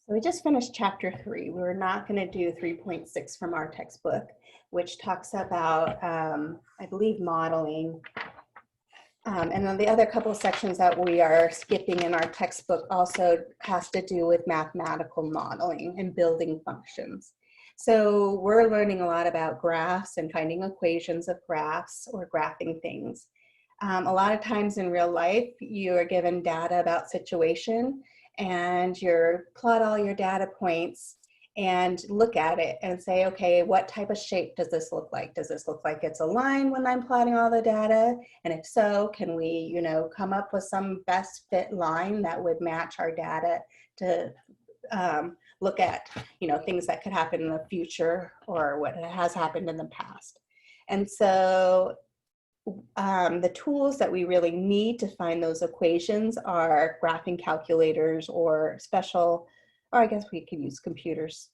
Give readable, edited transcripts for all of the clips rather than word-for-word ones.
So we just finished chapter 3. We're not going to do 3.6 from our textbook, which talks about, I believe, modeling. And then the other couple of sections that we are skipping in our textbook also has to do with mathematical modeling and building functions. So we're learning a lot about graphs and finding equations of graphs or graphing things. A lot of times in real life, you are given data about situation and you plot all your data points and look at it and say, okay, what type of shape does this look like? Does this look like it's a line when I'm plotting all the data? And if so, can we, come up with some best fit line that would match our data to look at, things that could happen in the future or what has happened in the past. And so the tools that we really need to find those equations are graphing calculators or I guess we could use computers,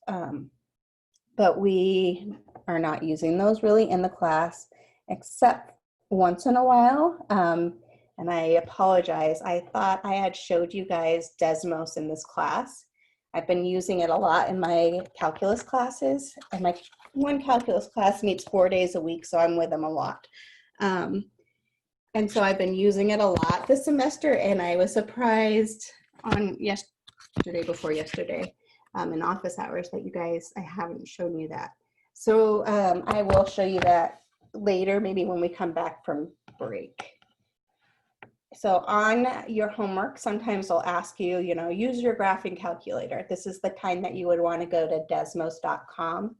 but we are not using those really in the class except once in a while. And I apologize. I thought I had showed you guys Desmos in this class. I've been using it a lot in my calculus classes, and my one calculus class meets 4 days a week, so I'm with them a lot. And so I've been using it a lot this semester, and I was surprised on before yesterday in office hours that you guys, I haven't shown you that. So I will show you that later, maybe when we come back from break. So on your homework, sometimes they'll ask you, use your graphing calculator. This is the time that you would want to go to desmos.com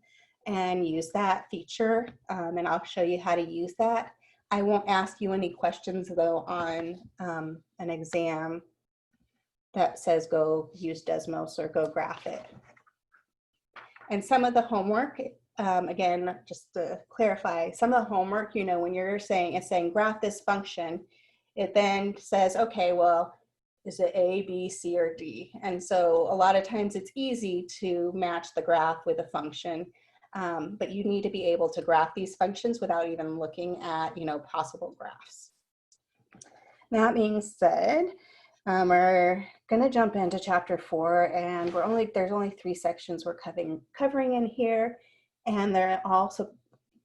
and use that feature, and I'll show you how to use that. I won't ask you any questions though on an exam that says go use Desmos or go graph it. And some of the homework, again, just to clarify, some of the homework, when you're saying, graph this function, it then says, okay, well, is it A, B, C, or D? And so a lot of times it's easy to match the graph with a function. But you need to be able to graph these functions without even looking at, possible graphs. That being said, we're going to jump into chapter 4, and there's only 3 sections we're covering in here, and they're also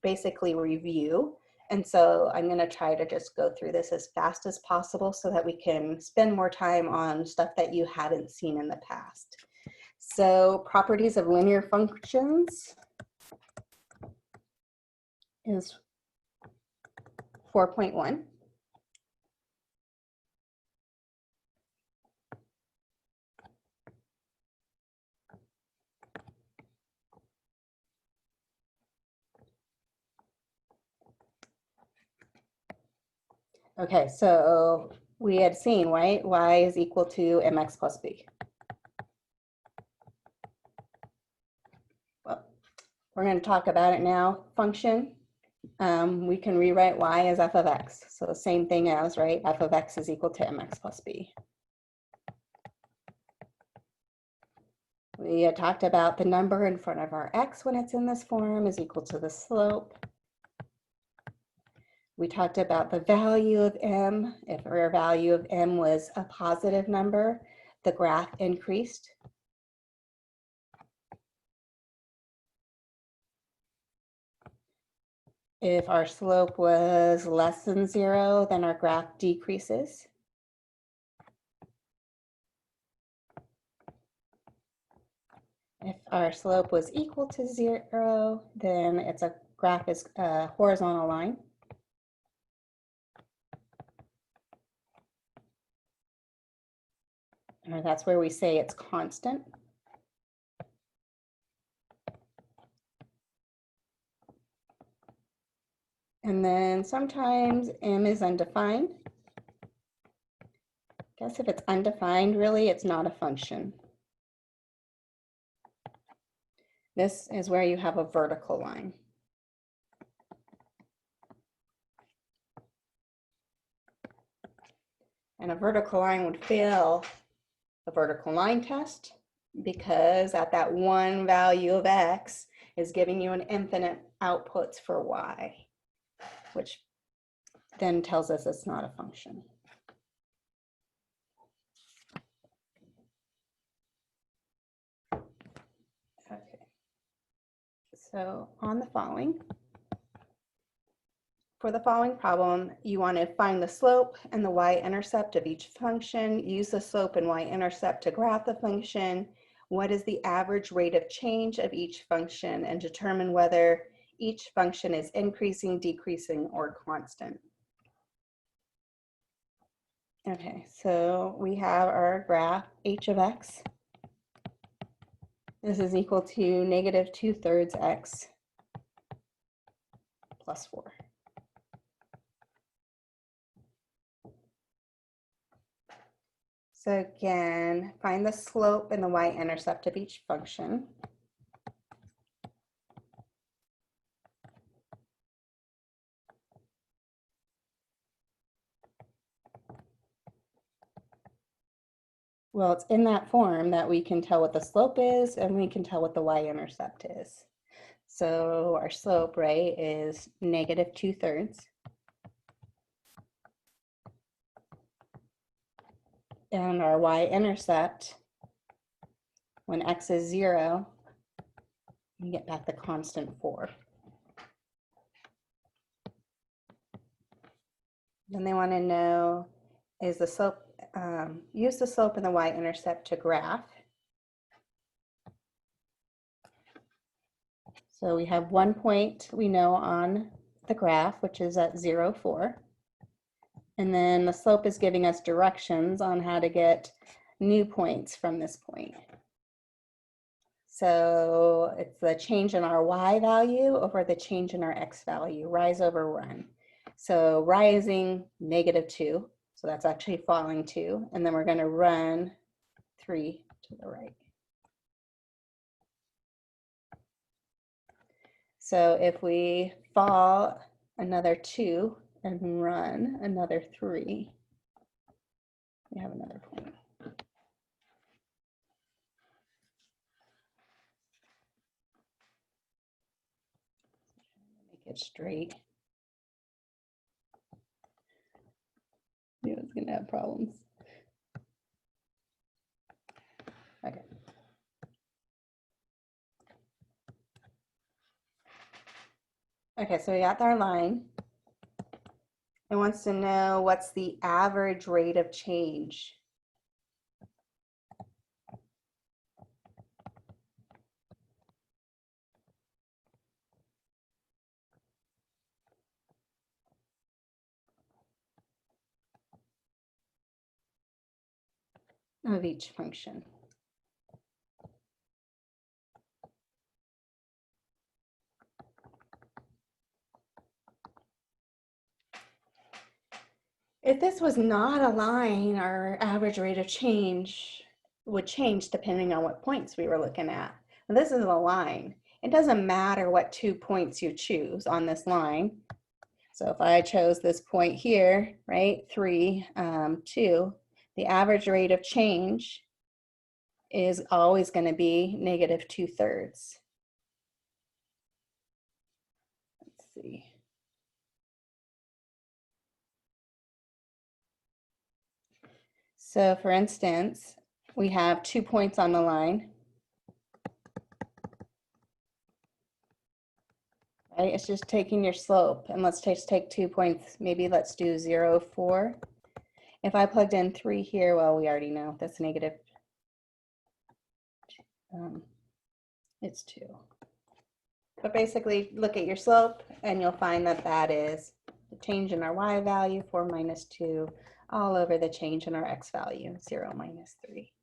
basically review. And so I'm going to try to just go through this as fast as possible so that we can spend more time on stuff that you haven't seen in the past. So properties of linear functions is 4.1. Okay, so we had seen, right? Y is equal to mx plus b. Well, we're going to talk about it now. Function. We can rewrite y as f of x. So the same thing as, right, f of x is equal to mx plus b. We had talked about the number in front of our x when it's in this form is equal to the slope. We talked about the value of m. If our value of m was a positive number, the graph increased. If our slope was less than 0, then our graph decreases. If our slope was equal to 0, then graph is a horizontal line. And that's where we say it's constant. And then sometimes m is undefined. I guess if it's undefined, really, it's not a function. This is where you have a vertical line. And a vertical line would fail the vertical line test because at that one value of x is giving you an infinite outputs for y, which then tells us it's not a function. So on the following, for the following problem, you want to find the slope and the y-intercept of each function, use the slope and y-intercept to graph the function, what is the average rate of change of each function, and determine whether each function is increasing, decreasing, or constant. Okay, so we have our graph h of x. This is equal to negative 2/3 x plus 4. So again, find the slope and the y-intercept of each function. Well, it's in that form that we can tell what the slope is and we can tell what the y-intercept is. So our slope, right, is negative 2/3. And our y-intercept, when x is 0, we get back the constant 4. Then they want to know, is the slope, use the slope and the y-intercept to graph. So we have 1 point we know on the graph, which is at 0, 4. And then the slope is giving us directions on how to get new points from this point. So it's the change in our y value over the change in our x value, rise over run. So rising, negative 2. So that's actually falling 2. And then we're going to run 3 to the right. So if we fall another 2 and run another 3, we have another point. Make it straight. Knew I was going to have problems. Okay. Okay, so we got our line. It wants to know what's the average rate of change. Of each function. If this was not a line, our average rate of change would change depending on what points we were looking at. This is a line. It doesn't matter what 2 points you choose on this line. So if I chose this point here, right, 3, 2, the average rate of change is always going to be negative 2/3. Let's see. So for instance, we have 2 points on the line. Right? It's just taking your slope, and let's just take 2 points. Maybe let's do 0, 4. If I plugged in 3 here, well, we already know that's negative. It's 2. But basically, look at your slope, and you'll find that that is the change in our y value, 4 minus 2, all over the change in our x value, 0 minus 3.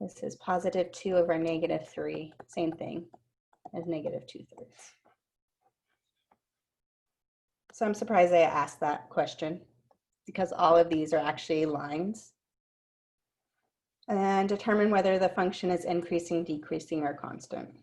This is positive 2 over negative 3, same thing as negative 2/3. So I'm surprised they asked that question because all of these are actually lines. And determine whether the function is increasing, decreasing, or constant.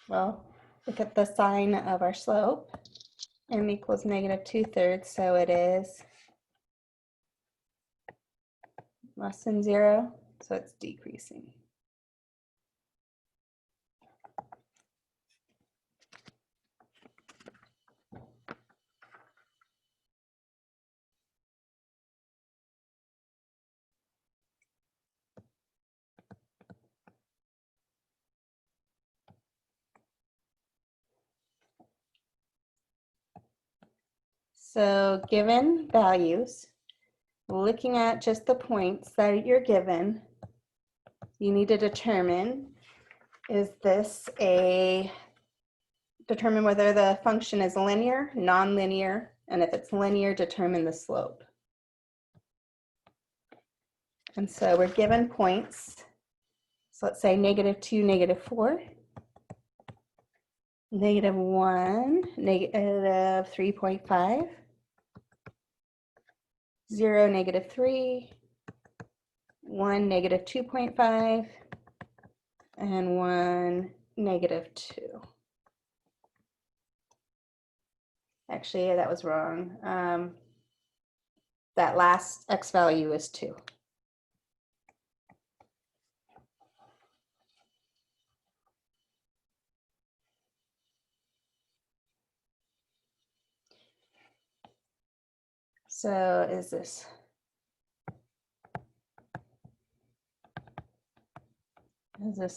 Well, look at the sign of our slope. M equals negative 2/3, so it is less than 0, so it's decreasing. So given values, looking at just the points that you're given, you need to determine, determine whether the function is linear, nonlinear, and if it's linear, determine the slope. And so we're given points. So let's say -2, -4, -1, -3.5, 0, -3, 1, -2.5, and 1, -2. Actually, that was wrong. That last x value is 2. So is this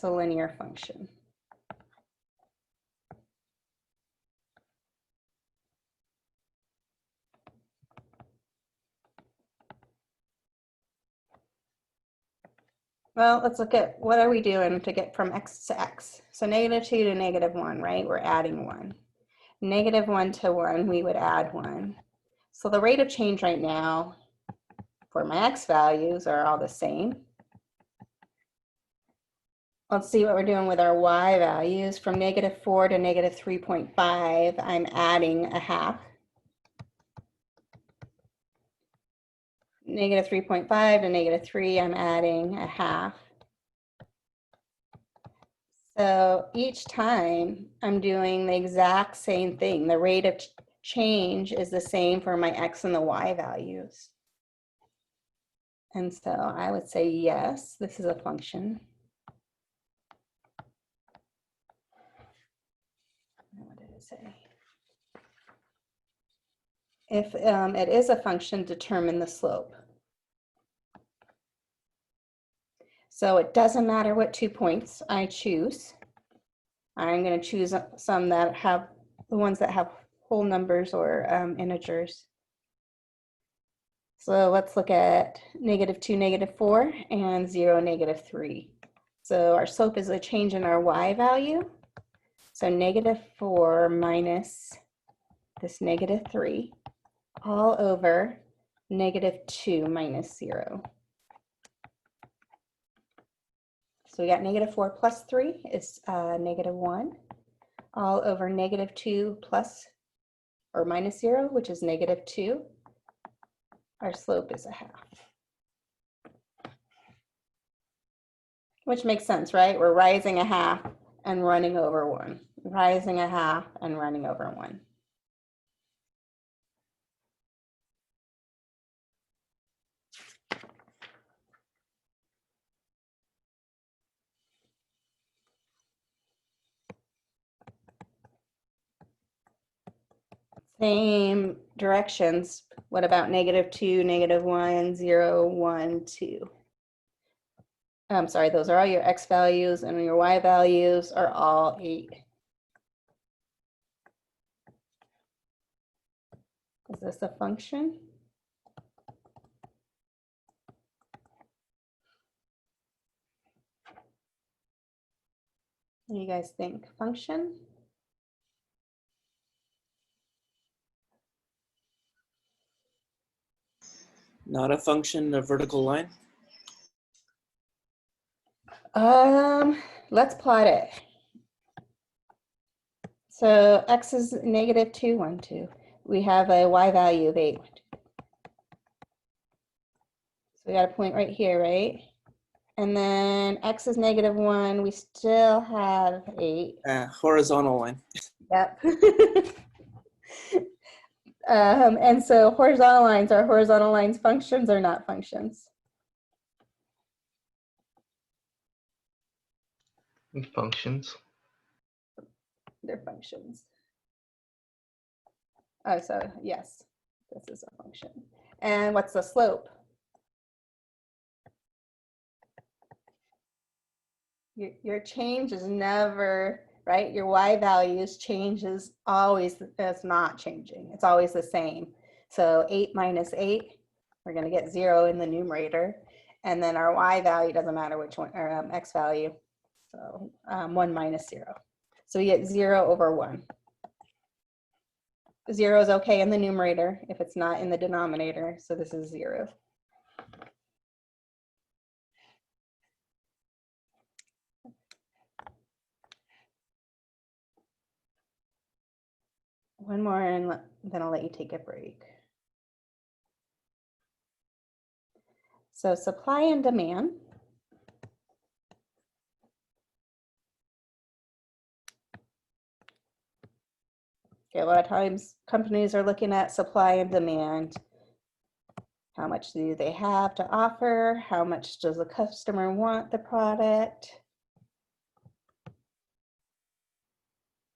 a linear function? Well, let's look at what are we doing to get from x to x. So -2 to -1, right? We're adding 1. -1 to 1, we would add 1. So the rate of change right now for my x values are all the same. Let's see what we're doing with our y values. From -4 to -3.5, I'm adding a half. -3.5 to -3, I'm adding a half. So each time I'm doing the exact same thing. The rate of change is the same for my x and the y values. And so I would say, yes, this is a function. What did it say? If it is a function, determine the slope. So it doesn't matter what 2 points I choose. I'm going to choose some that have the ones that have whole numbers or integers. So let's look at -2, -4, and 0, -3. So our slope is a change in our y value. So -4 minus this -3 all over -2 minus 0. So we got -4 plus 3 is -1 all over -2 plus or minus 0, which is -2. Our slope is a half. Which makes sense, right? We're rising a half and running over 1. Rising a half and running over 1. Same directions. What about -2, -1, 0, 1, 2? I'm sorry, those are all your x values, and your y values are all 8. Is this a function? What do you guys think? Function? Not a function, a vertical line? Let's plot it. So x is -2, 1, 2. We have a y value of 8. So we got a point right here, right? And then x is -1. We still have 8. Horizontal line. Yep. And so horizontal lines, are horizontal lines functions or not functions? Functions. They're functions. Oh, so yes, this is a function. And what's the slope? Your change is never, right? Your y values changes always, it's not changing. It's always the same. So 8 minus 8, we're going to get 0 in the numerator. And then our y value, doesn't matter which one, or x value. So 1 minus 0. So we get 0 over 1. 0 is okay in the numerator if it's not in the denominator. So this is 0. One more and then I'll let you take a break. So supply and demand. Okay, a lot of times companies are looking at supply and demand. How much do they have to offer? How much does the customer want the product?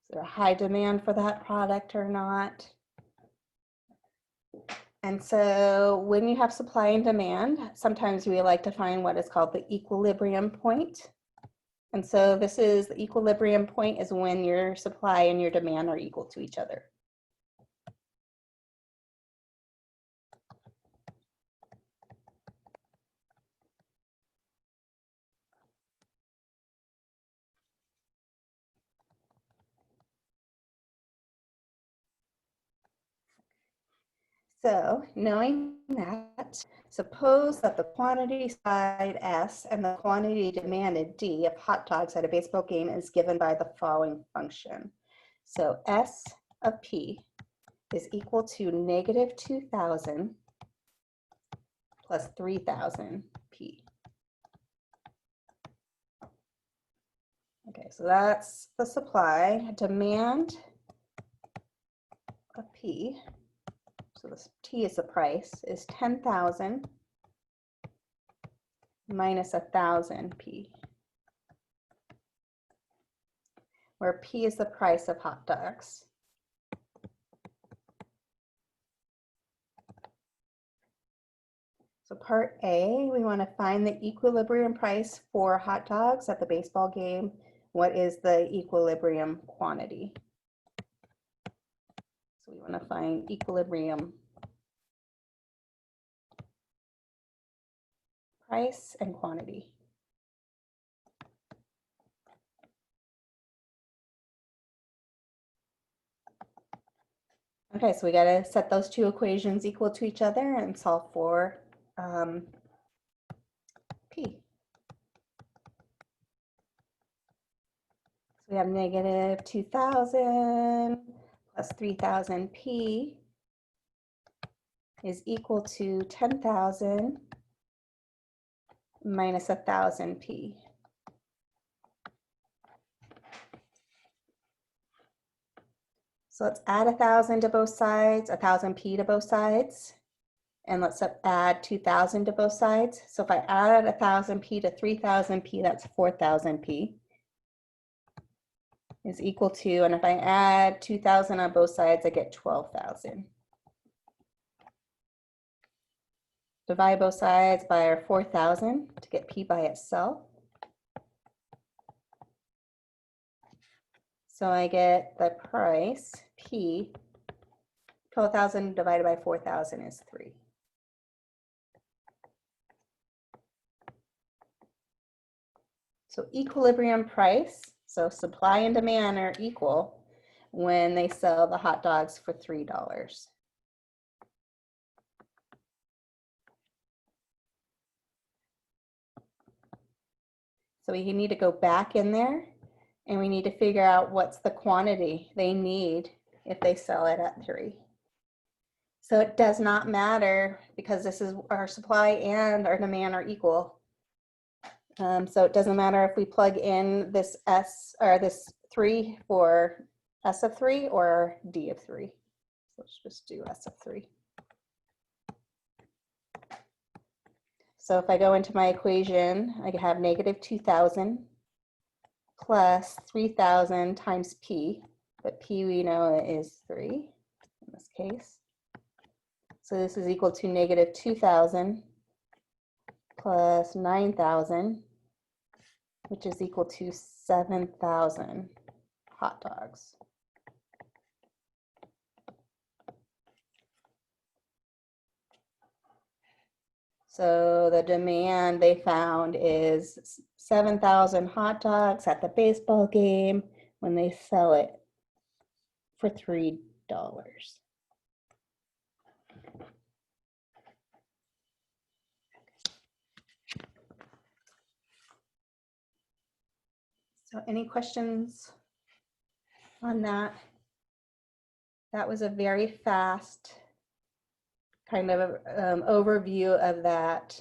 Is there a high demand for that product or not? And so when you have supply and demand, sometimes we like to find what is called the equilibrium point. And so this is the equilibrium point is when your supply and your demand are equal to each other. So knowing that, suppose that the quantity supplied S and the quantity demanded D of hot dogs at a baseball game is given by the following function. So S of P is equal to negative 2,000 plus 3,000 P. Okay, so that's the supply. Demand of P, so this T is the price, is 10,000 minus 1,000 P, where P is the price of hot dogs. So part A, we want to find the equilibrium price for hot dogs at the baseball game. What is the equilibrium quantity? So we want to find equilibrium price and quantity. Okay, so we got to set those two equations equal to each other and solve for P. So we have negative 2,000 plus 3,000 P is equal to 10,000 minus 1,000 P. So let's add 1,000 to both sides, 1,000 P to both sides. And let's add 2,000 to both sides. So if I add 1,000 P to 3,000 P, that's 4,000 P is equal to, and if I add 2,000 on both sides, I get 12,000. Divide both sides by our 4,000 to get P by itself. So I get the price, P, 12,000 divided by 4,000 is 3. So equilibrium price, so supply and demand are equal when they sell the hot dogs for $3. So we need to go back in there and we need to figure out what's the quantity they need if they sell it at 3. So it does not matter because this is our supply and our demand are equal. So it doesn't matter if we plug in this S or this 3 for S of 3 or D of 3. So let's just do S of 3. So if I go into my equation, I have negative 2,000 plus 3,000 times P, but P we know is 3 in this case. So this is equal to negative 2,000 plus 9,000, which is equal to 7,000 hot dogs. So the demand they found is 7,000 hot dogs at the baseball game when they sell it for $3. So any questions on that? That was a very fast kind of overview of that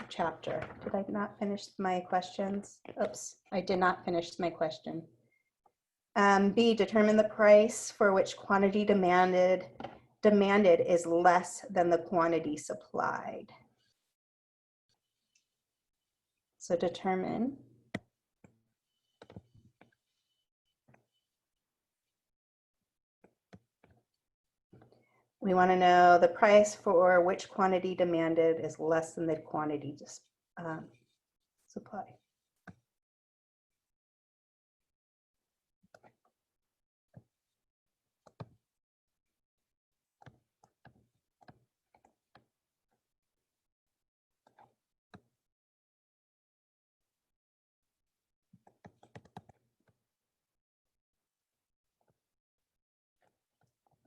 chapter. Did I not finish my questions? Oops, I did not finish my question. B, determine the price for which quantity demanded is less than the quantity supplied. So determine. We want to know the price for which quantity demanded is less than the quantity supplied.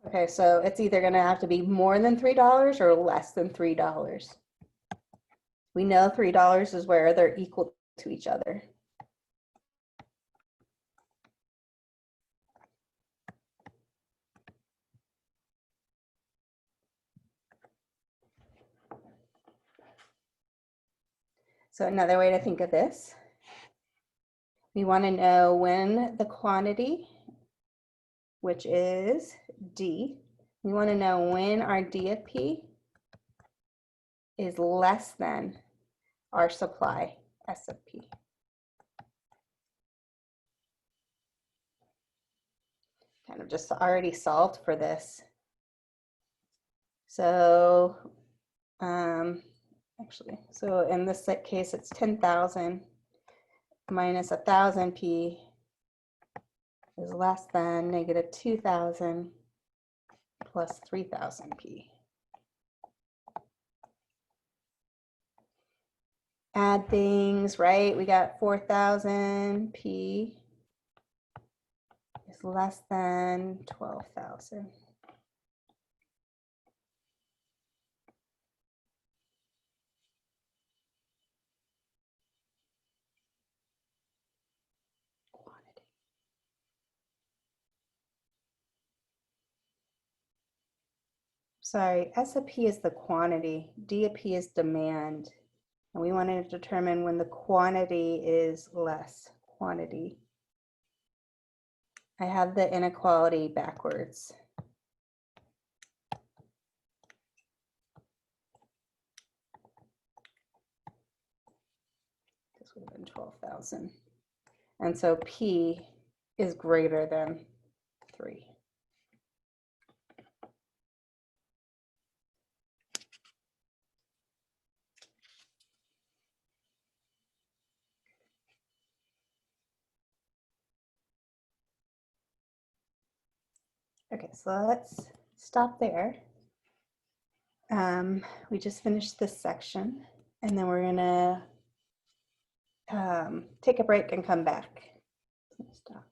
Okay, so it's either going to have to be more than $3 or less than $3. We know $3 is where they're equal to each other. So another way to think of this, we want to know when the quantity, which is D, we want to know when our D of P is less than our supply S of P. Kind of just already solved for this. So actually, so in this case, it's 10,000 minus 1,000 P is less than negative 2,000 plus 3,000 P. Add things, right? We got 4,000 P is less than 12,000. Sorry, S of P is the quantity, D of P is demand. And we want to determine when the quantity is less quantity. I have the inequality backwards. This would have been 12,000. And so P is greater than 3. Okay, so let's stop there. We just finished this section, and then we're gonna take a break and come back. Stop.